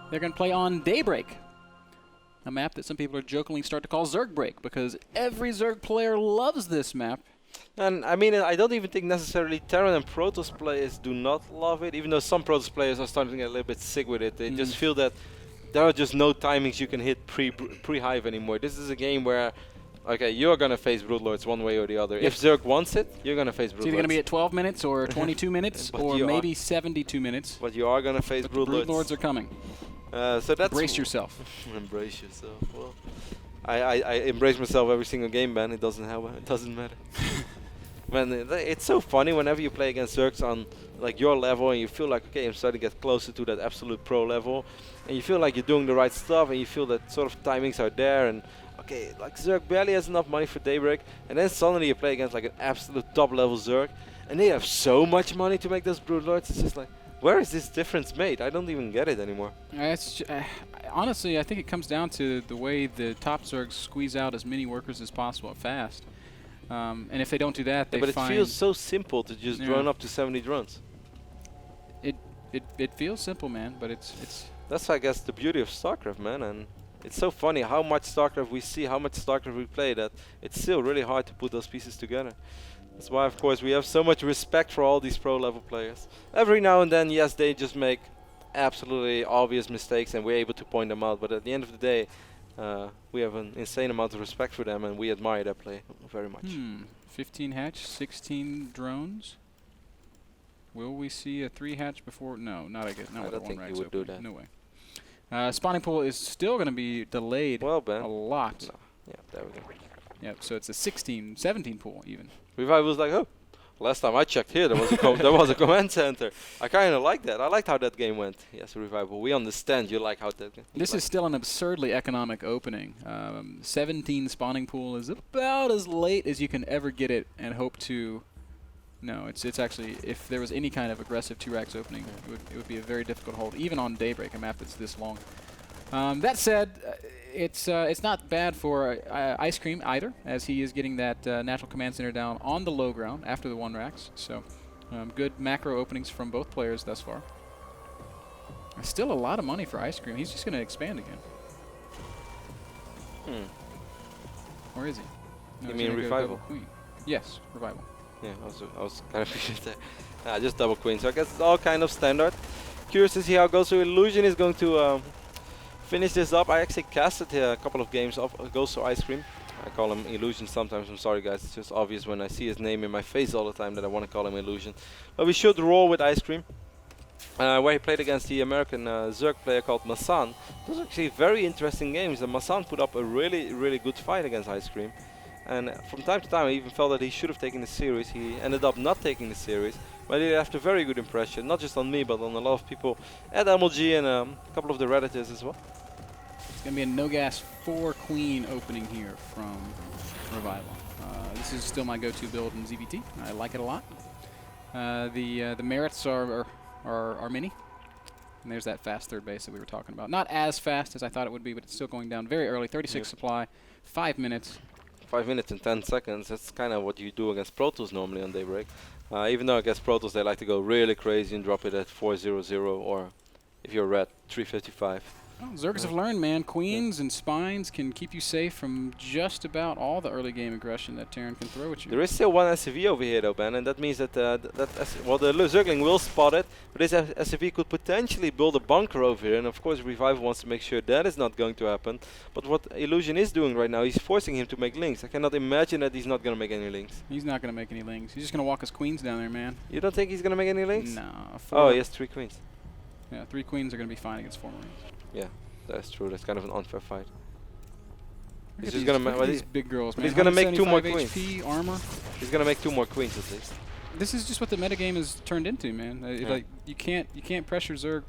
They're going to play on Daybreak, a map that some people are jokingly start to call Zerg Break because every Zerg player loves this map. And I mean, I don't even think necessarily Terran and Protoss players do not love it, even though some Protoss players are starting to get a little bit sick with it. They just feel that there are just no timings you can hit pre-Hive anymore. This is a game where, okay, you're going to face Broodlords one way or the other. If Zerg wants it, you're going to face Broodlords. It's either going to be at 12 minutes or 22 minutes or maybe 72 minutes. But you are going to face Broodlords. Broodlords are coming. So that's embrace yourself. Embrace yourself. Well, I embrace myself every single game, man. It doesn't help. It doesn't matter. Man, it's so funny whenever you play against Zergs on like your level and you feel like, okay, I'm starting to get closer to that absolute pro level, and you feel like you're doing the right stuff, and you feel that sort of timings are there, and okay, like Zerg barely has enough money for Daybreak, and then suddenly you play against like an absolute top level Zerg, and they have so much money to make those Broodlords. It's just like, where is this difference made? I don't even get it anymore. Honestly, I think it comes down to the way the top Zergs squeeze out as many workers as possible fast. And if they don't do that, they but find... it feels so simple to just drone up to 70 drones. It feels simple, man, but it's... That's, I guess, the beauty of StarCraft, man, and it's so funny how much StarCraft we see, how much StarCraft we play, that it's still really hard to put those pieces together. That's why, of course, we have so much respect for all these pro-level players. Every now and then, yes, they just make absolutely obvious mistakes, and we're able to point them out, but at the end of the day, we have an insane amount of respect for them, and we admire their play very much. 15 hatch, 16 drones. Will we see a 3 hatch before? No, not again. No, I don't think you would do that. No way. Spawning pool is still going to be delayed a lot. No. Yeah, there we go. Yep, so it's a 17 pool even. Revive was like, oh, last time I checked here, there was a there was a command center. I kind of like that. I liked how that game went. Yes, Revival. We understand you like how that game. This is still an absurdly economic opening. 17 spawning pool is about as late as you can ever get it and hope to. No, it's actually, if there was any kind of aggressive 2-racks opening, it would be a very difficult hold, even on Daybreak, a map that's this long. That said, it's not bad for IceCream either, as he is getting that natural command center down on the low ground after the 1-racks. So good macro openings from both players thus far. Still a lot of money for IceCream. He's just going to expand again. Where is he? No, you mean Revival? Yes, Revival. Yeah, I was kind of figured that. Just double queen. So I guess it's all kind of standard. Curious to see how it goes. So Illusion is going to finish this up. I actually casted here a couple of games of Ghost or IceCream. I call him Illusion sometimes. I'm sorry, guys. It's just obvious when I see his name in my face all the time that I want to call him Illusion. But we should roll with IceCream. Where he played against the American Zerg player called Masan. Those are actually very interesting games. And Masan put up a really, really good fight against IceCream. And from time to time, I even felt that he should have taken the series. He ended up not taking the series. But he left a very good impression, not just on me, but on a lot of people at MLG and a couple of the Redditors as well. It's going to be a no-gas 4-queen opening here from Revival. This is still my go-to build in ZVT. I like it a lot. The merits are many. And there's that fast third base that we were talking about. Not as fast as I thought it would be, but it's still going down very early. 36 supply, 5 minutes. 5 minutes and 10 seconds, that's kind of what you do against Protoss normally on Daybreak. Even though against Protoss they like to go really crazy and drop it at 400 or if you're red, 355. Well, Zergs have learned, man. Queens and spines can keep you safe from just about all the early game aggression that Terran can throw at you. There is still one SCV over here though, Ben, and that means that the Zergling will spot it, but this SCV could potentially build a bunker over here, and of course Revival wants to make sure that is not going to happen. But what Illusion is doing right now, he's forcing him to make links. I cannot imagine that he's not going to make any links. He's not going to make any links. He's just going to walk his queens down there, man. You don't think he's going to make any links? No. Oh, he has 3 queens. Yeah, 3 queens are going to be fine against 4 marines. Yeah. That's true. That's kind of an unfair fight. He's just gonna these big girls, man. He's gonna make 2 more queens. HP, armor. He's gonna make 2 more queens at least. This is just what the metagame has turned into, man. Like you can't pressure Zerg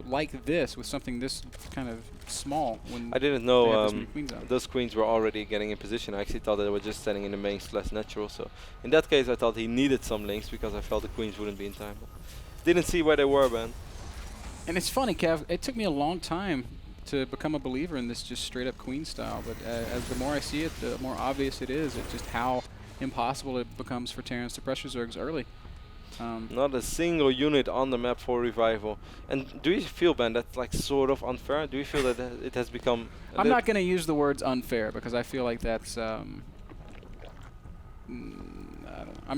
like this with something this kind of small. When I didn't know queens those queens were already getting in position. I actually thought that they were just standing in the main / natural. So in that case, I thought he needed some links because I felt the queens wouldn't be in time. Didn't see where they were, man. And it's funny, Kev, it took me a long time to become a believer in this just straight up queen style, but as the more I see it, the more obvious it is. It's just how impossible it becomes for Terrans to pressure Zergs early. Not a single unit on the map for Revival. And do you feel, Ben, that's like sort of unfair? Do you feel that it has become... I'm not going to use the words unfair because I feel like that's... I'm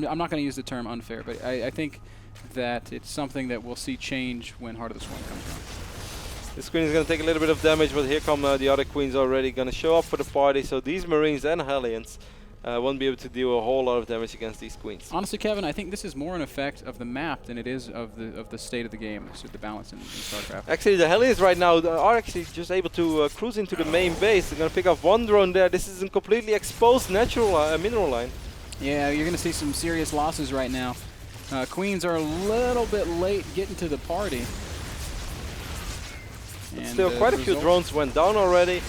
not going to use the term unfair, but I think that it's something that we'll see change when Heart of the Swarm comes around. This queen is going to take a little bit of damage, but here come the other queens already going to show up for the party. So these Marines and Hellions won't be able to deal a whole lot of damage against these queens. Honestly, Kevin, I think this is more an effect of the map than it is of the state of the game, so the balance in StarCraft. Actually, the Hellions right now are actually just able to cruise into the main base. They're going to pick up one drone there. This is a completely exposed natural mineral line. Yeah, you're going to see some serious losses right now. Queens are a little bit late getting to the party. And still, quite a few drones went down already.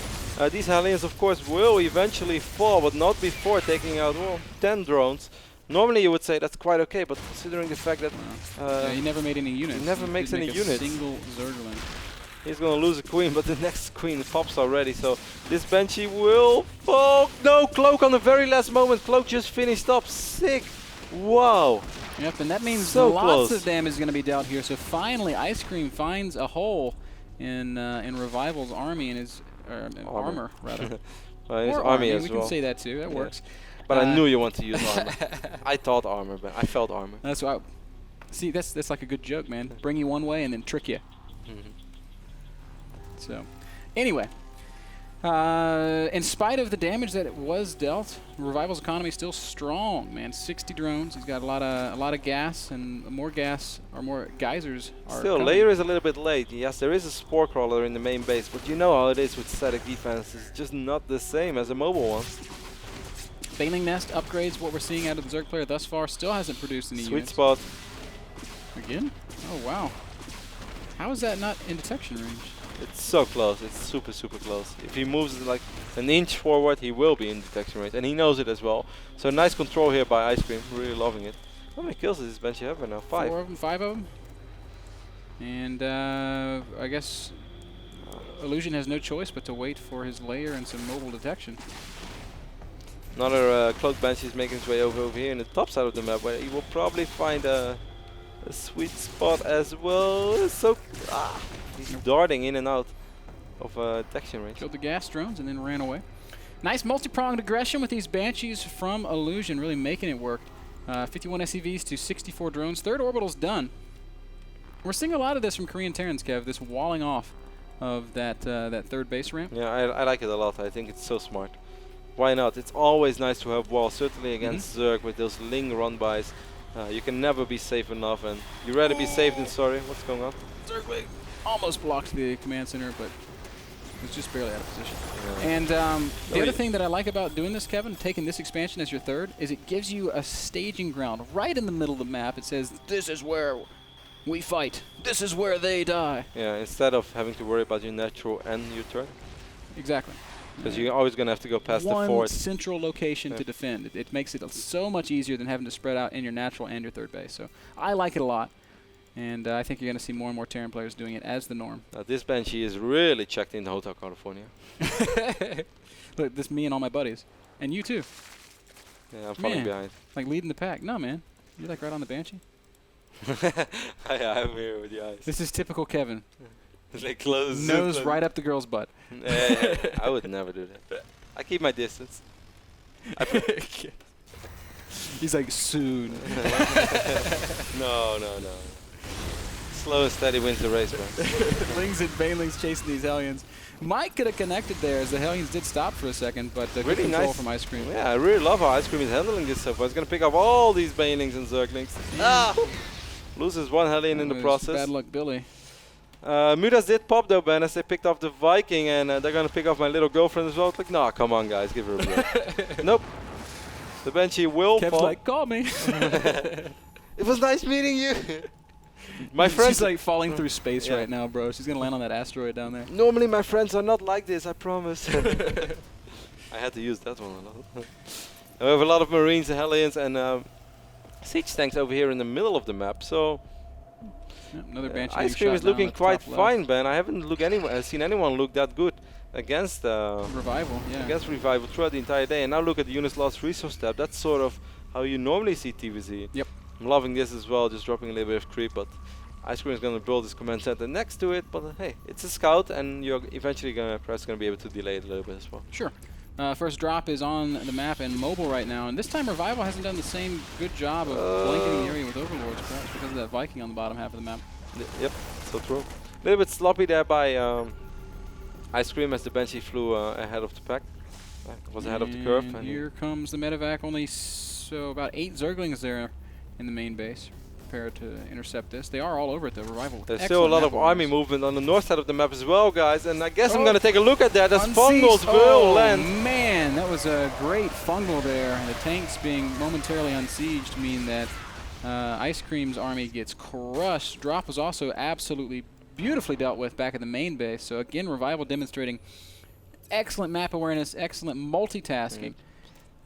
These Hellions, of course, will eventually fall, but not before taking out, well, 10 drones. Normally, you would say that's quite okay, but considering the fact that... yeah, he never made any units. He never makes any units. Single Zergling. He's going to lose a queen, but the next queen pops already, so this Banshee will fall. No, Cloak on the very last moment. Cloak just finished up. Sick. Wow. Yep, and that means so lots close of damage is going to be dealt here. So finally, IceCream finds a hole in Revival's army and his armor rather. His army as we well. can say that too. That works. But I knew you want to use armor. I thought armor, but I felt armor. That's why. See, that's like a good joke, man. Bring you one way and then trick you. So, anyway, in spite of the damage that it was dealt, Revival's economy is still strong, man. 60 drones. He's got a lot of gas, and more gas or more geysers are still coming. later is a little bit late. Yes, there is a spore crawler in the main base, but you know how it is with static defense. It's just not the same as a mobile one. Failing Nest upgrades, what we're seeing out of the Zerg player thus far, still hasn't produced any Sweet units. spot. Again? Oh, wow. How is that not in detection range? It's so close. It's super, super close. If he moves like an inch forward, he will be in detection range, and he knows it as well. So nice control here by IceCream. Really loving it. How many kills does this Banshee have right now? 5. 4 of them, 5 of them. And I guess Illusion has no choice but to wait for his layer and some mobile detection. Another Cloak Banshee is making his way over here in the top side of the map, where he will probably find a sweet spot as well. So he's darting in and out of detection range. Killed the gas drones and then ran away. Nice multi-pronged aggression with these Banshees from Illusion, really making it work. 51 SCVs to 64 drones. Third orbital's done. We're seeing a lot of this from Korean Terrans, Kev, this walling off of that third base ramp. Yeah, I like it a lot. I think it's so smart. Why not? It's always nice to have walls, certainly against Zerg with those Ling run-bys. You can never be safe enough, and you'd rather be safe than sorry. What's going on? Zerg almost blocked the command center, but was just barely out of position. Yeah. And the other thing that I like about doing this, Kevin, taking this expansion as your third, is it gives you a staging ground right in the middle of the map. It says, this is where we fight. This is where they die. Yeah, instead of having to worry about your natural and your turn. Exactly. Because you're always going to have to go past the fort. One central location to defend. It makes it so much easier than having to spread out in your natural and your third base. So I like it a lot. And I think you're going to see more and more Terran players doing it as the norm. This Banshee is really checked in the Hotel California. Look, this me and all my buddies. And you too. Yeah, I'm falling behind. Like leading the pack. No, man. You're like right on the Banshee. I'm here with the eyes. This is typical Kevin. They close. Nose right up the girl's butt. I would never do that. I keep my distance. He's like, soon. No. Slow and steady wins the race, man. Lings and Banelings chasing these Hellions. Mike could have connected there as the Hellions did stop for a second, but good really control nice from IceCream. Yeah, I really love how IceCream is handling this so far. He's going to pick up all these Banelings and Zerglings. Loses one Hellion in the process. Bad luck, Billy. Mudas did pop though, Ben, as they picked off the Viking, and they're going to pick off my little girlfriend as well. It's like, nah, come on, guys, give her a break. Nope. The Banshee will Kev's fall. like, call me. It was nice meeting you. My friends. She's like falling through space right now, bro. She's going to land on that asteroid down there. Normally my friends are not like this, I promise. I had to use that one a lot. We have a lot of Marines, Hellions, and siege tanks over here in the middle of the map, so... Yep, another Banshee. IceCream is looking quite fine, Ben. I haven't seen anyone look that good against Revival. Yeah. Against Revival throughout the entire day. And now look at the units lost resource tab. That's sort of how you normally see TVZ. Yep. I'm loving this as well, just dropping a little bit of creep, but IceCream is going to build his command center next to it, but hey, it's a scout, and you're eventually perhaps going to be able to delay it a little bit as well. Sure. First drop is on the map and mobile right now, and this time Revival hasn't done the same good job of blanketing the area with Overlords, perhaps because of that Viking on the bottom half of the map. Yep, so true. A little bit sloppy there by IceCream as the Banshee flew ahead of the pack. Was ahead of the curve. And here comes the medevac, only about 8 Zerglings there in the main base, prepared to intercept this. They are all over it though, Revival. There's still a lot of army movement on the north side of the map as well, guys, and I guess I'm going to take a look at that as Fungals will land. Man, that was a great fungal there, and the tanks being momentarily unsieged mean that IceCream's army gets crushed. Drop was also absolutely beautifully dealt with back at the main base, so again, Revival demonstrating excellent map awareness, excellent multitasking.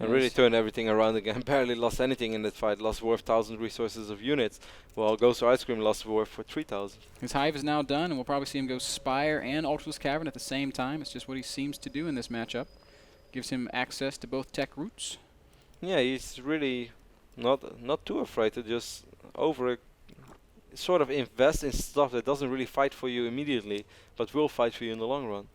And really turned everything around again. Barely lost anything in that fight. Lost worth 1,000 resources of units, while Ghost of IceCream lost worth for 3,000. His hive is now done, and we'll probably see him go Spire and Ultralisk Cavern at the same time. It's just what he seems to do in this matchup. Gives him access to both tech routes. Yeah, he's really not too afraid to just sort of invest in stuff that doesn't really fight for you immediately, but will fight for you in the long run.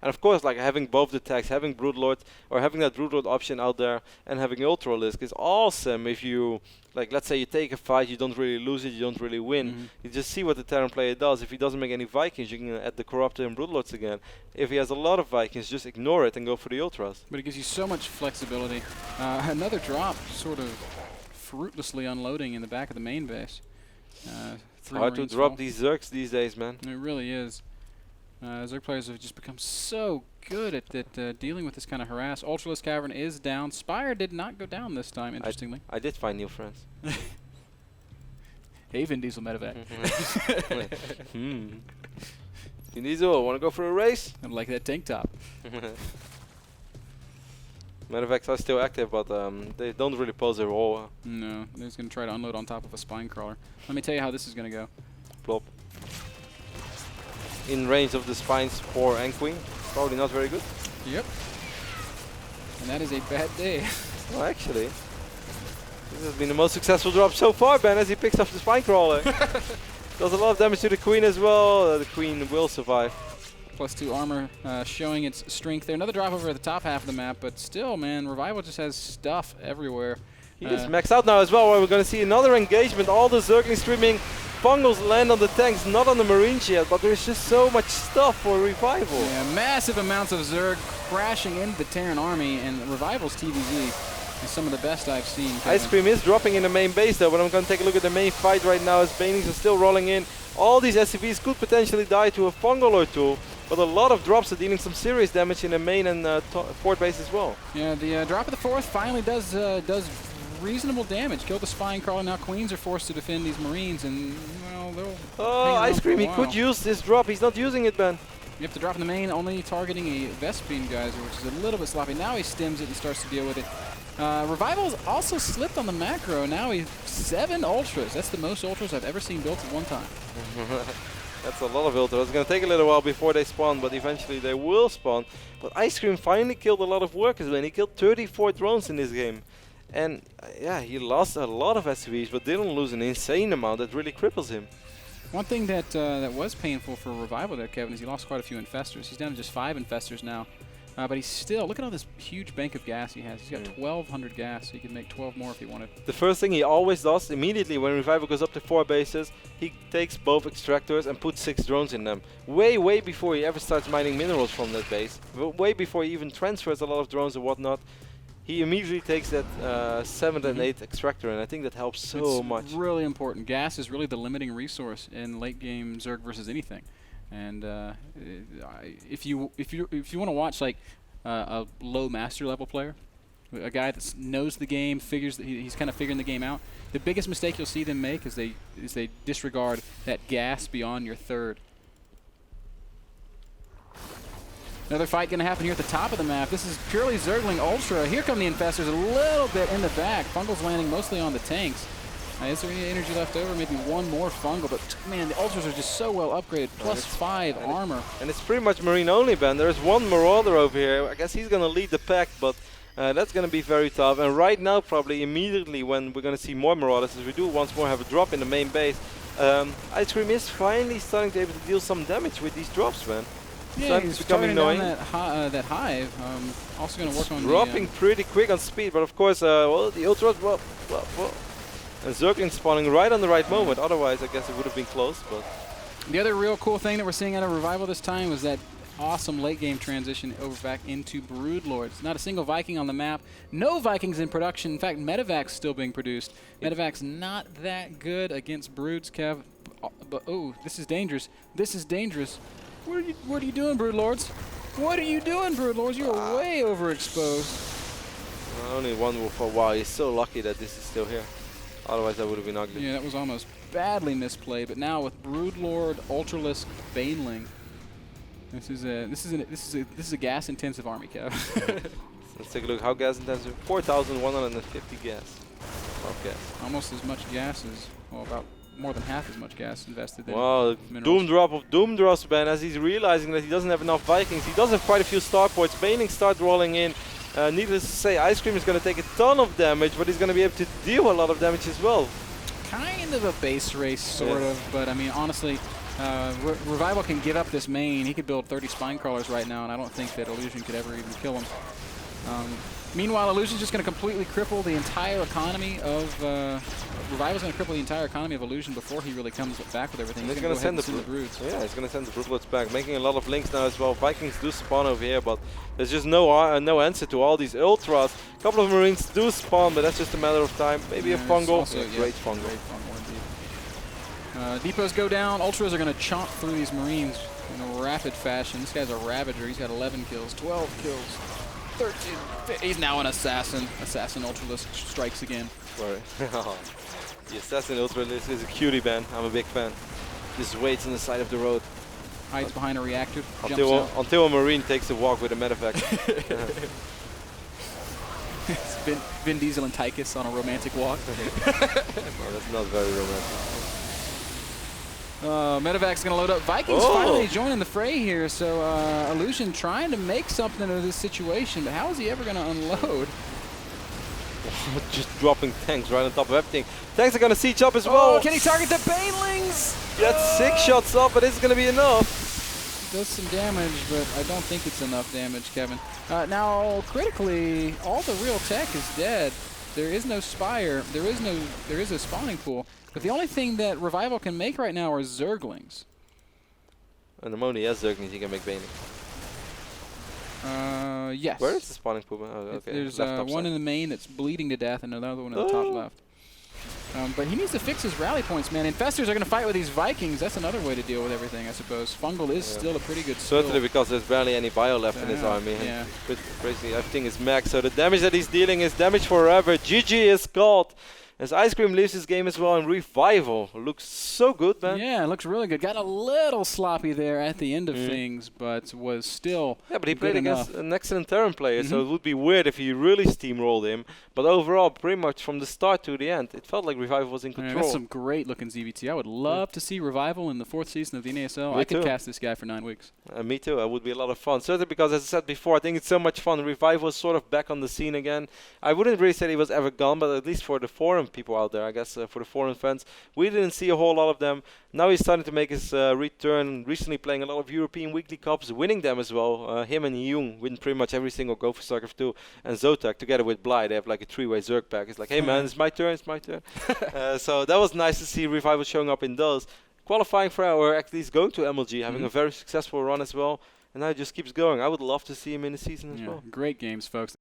And of course, like having both the tags, having Broodlord, or having that Broodlord option out there, and having Ultralisk is awesome if you, like, let's say you take a fight, you don't really lose it, you don't really win. You just see what the Terran player does. If he doesn't make any Vikings, you can add the Corruptor and Broodlords again. If he has a lot of Vikings, just ignore it and go for the Ultras. But it gives you so much flexibility. Another drop sort of fruitlessly unloading in the back of the main base. It's hard to drop these Zergs these days, man. It really is. Zerg players have just become so good at dealing with this kind of harass. Ultralisk Cavern is down. Spire did not go down this time, interestingly. I did find new friends. Hey, Vin Diesel medevac. Vin Diesel, want to go for a race? I like that tank top. Medevacs are still active, but they don't really pose a role. No, they're just going to try to unload on top of a spine crawler. Let me tell you how this is going to go. Plop. In range of the spines for and queen. Probably not very good. Yep. And that is a bad day. Well, actually, this has been the most successful drop so far, Ben, as he picks up the spine crawler. Does a lot of damage to the queen as well. The queen will survive. +2 armor showing its strength there. Another drop over at the top half of the map, but still, man, Revival just has stuff everywhere. He is maxed out now as well, where we're going to see another engagement. All the Zerglings streaming. Fungals land on the tanks, not on the Marines yet, but there's just so much stuff for Revival. Yeah, massive amounts of Zerg crashing into the Terran army, and Revival's TVZ is some of the best I've seen. IceCream is dropping in the main base though, but I'm going to take a look at the main fight right now as Banings are still rolling in. All these SCVs could potentially die to a Fungal or two, but a lot of drops are dealing some serious damage in the main and fort base as well. Yeah, the drop of the 4th finally does reasonable damage. Kill the spine crawler. Now Queens are forced to defend these Marines, and well, they'll. Oh, IceCream! He could use this drop. He's not using it, Ben. You have to drop in the main, only targeting a Vespene geyser, which is a little bit sloppy. Now he stims it and starts to deal with it. Revival's also slipped on the macro. Now he's 7 Ultras. That's the most Ultras I've ever seen built at one time. That's a lot of Ultras. It's going to take a little while before they spawn, but eventually they will spawn. But IceCream finally killed a lot of workers, man. He killed 34 drones in this game. And yeah, he lost a lot of SCVs, but didn't lose an insane amount that really cripples him. One thing that that was painful for Revival there, Kevin, is he lost quite a few Infestors. He's down to just 5 Infestors now. But he's still, look at all this huge bank of gas he has. He's got 1,200 gas, so he can make 12 more if he wanted. The first thing he always does, immediately when Revival goes up to 4 bases, he takes both extractors and puts 6 drones in them. Way before he ever starts mining minerals from that base. Way before he even transfers a lot of drones or whatnot. He immediately takes that 7th and 8th extractor, and I think that helps so much. It's really important. Gas is really the limiting resource in late game Zerg versus anything. And if you want to watch like a low master level player, a guy that knows the game, figures that he's kind of figuring the game out, the biggest mistake you'll see them make is they disregard that gas beyond your 3rd. Another fight going to happen here at the top of the map. This is purely Zergling Ultra. Here come the Infestors a little bit in the back. Fungal's landing mostly on the tanks. Is there any energy left over? Maybe one more Fungal, but man, the Ultras are just so well upgraded. +5 armor. And it's pretty much Marine only, Ben. There's one Marauder over here. I guess he's going to lead the pack, but That's going to be very tough. And right now, probably immediately when we're going to see more Marauders, as we do once more have a drop in the main base, IceCream is finally starting to be able to deal some damage with these drops, man. Yeah, It's he's becoming starting annoying. down that hive. Also going to work on dropping pretty quick on speed, but of course, well, the ultras, well. And Zergling spawning right on the right moment. Otherwise, I guess it would have been close. But the other real cool thing that we're seeing out of Revival this time was that awesome late game transition over back into Broodlords. Not a single Viking on the map. No Vikings in production. In fact, Medevac's still being produced. Medevac's not that good against Broods, Kev. But oh, this is dangerous. This is dangerous. What are you doing, Broodlords? What are you doing, Broodlords? You're way overexposed. Only one wolf for a while. He's so lucky that this is still here. Otherwise, that would have been ugly. Yeah, that was almost badly misplayed. But now with Broodlord, Ultralisk, Baneling, this is a gas-intensive army, Kev. Let's take a look. How gas intensive? 4,150 gas. Of gas. Almost as much gas as, well, about more than half as much gas invested in Wow, minerals. doom drop of doom drops, man, as he's realizing that he doesn't have enough Vikings. He does have quite a few starports. Baneling start rolling in. Needless to say, IceCream is going to take a ton of damage, but he's going to be able to deal a lot of damage as well. Kind of a base race, sort of, but I mean, honestly, Revival can give up this main. He could build 30 spine crawlers right now, and I don't think that Illusion could ever even kill him. Meanwhile, Illusion's just going to completely cripple the entire economy of Revival's going to cripple the entire economy of Illusion before he really comes back with everything. He's going to send the Broods. Yeah, he's going to send the Broodlords back, making a lot of links now as well. Vikings do spawn over here, but there's just no answer to all these ultras. A couple of Marines do spawn, but that's just a matter of time. Maybe a fungal. Also, Great fungal. Great fungal indeed. Depots go down. Ultras are going to chomp through these Marines in a rapid fashion. This guy's a Ravager. He's got 11 kills, 12 kills. 13. He's now an assassin. Assassin Ultralisk strikes again. Sorry. The Assassin Ultralisk is a cutie, man. I'm a big fan. Just waits on the side of the road. Hides behind a reactor. Until a Marine takes a walk with a medevac. It's Vin Diesel and Tychus on a romantic walk. No, that's not very romantic. Medevac's going to load up. Vikings finally joining the fray here, so Illusion trying to make something of this situation, but how is he ever going to unload? Just dropping tanks right on top of everything. Tanks are going to siege up as well. Can he target the Banelings? Gets 6 shots up, but it's going to be enough. Does some damage, but I don't think it's enough damage, Kevin. Now, critically, all the real tech is dead. There is no Spire. There is a spawning pool. But the only thing that Revival can make right now are Zerglings. And the only has Zerglings, he can make Baneling. Yes. Where is the spawning pool? Oh, okay. There's one in the main that's bleeding to death and another one in the top left. But he needs to fix his rally points, man. Infestors are going to fight with these Vikings. That's another way to deal with everything, I suppose. Fungal is still a pretty good skill. Certainly, because there's barely any bio left in his army. Yeah. Basically, everything is max. So the damage that he's dealing is damage forever. GG is called. As IceCream leaves this game as well, and Revival looks so good, man. Yeah, it looks really good. Got a little sloppy there at the end of things, but was still but he played enough. against an excellent Terran player, so it would be weird if he really steamrolled him. But overall, pretty much from the start to the end, it felt like Revival was in control. That's some great looking ZVT. I would love to see Revival in the 4th season of the NASL. I could cast this guy for 9 weeks. Me too. It would be a lot of fun. Certainly because, as I said before, I think it's so much fun. Revival was sort of back on the scene again. I wouldn't really say he was ever gone, but at least for the forum people out there, I guess for the foreign fans, we didn't see a whole lot of them. Now he's starting to make his return, recently playing a lot of European weekly cups, winning them as well. Him and Jung win pretty much every single go for StarCraft II. And Zotac, together with Bly, they have like a 3-way Zerg pack. It's like, hey man, it's my turn, it's my turn. So that was nice to see Revival showing up in those. Qualifying for or at least going to MLG, having a very successful run as well. And now it just keeps going. I would love to see him in the season as well. Great games, folks.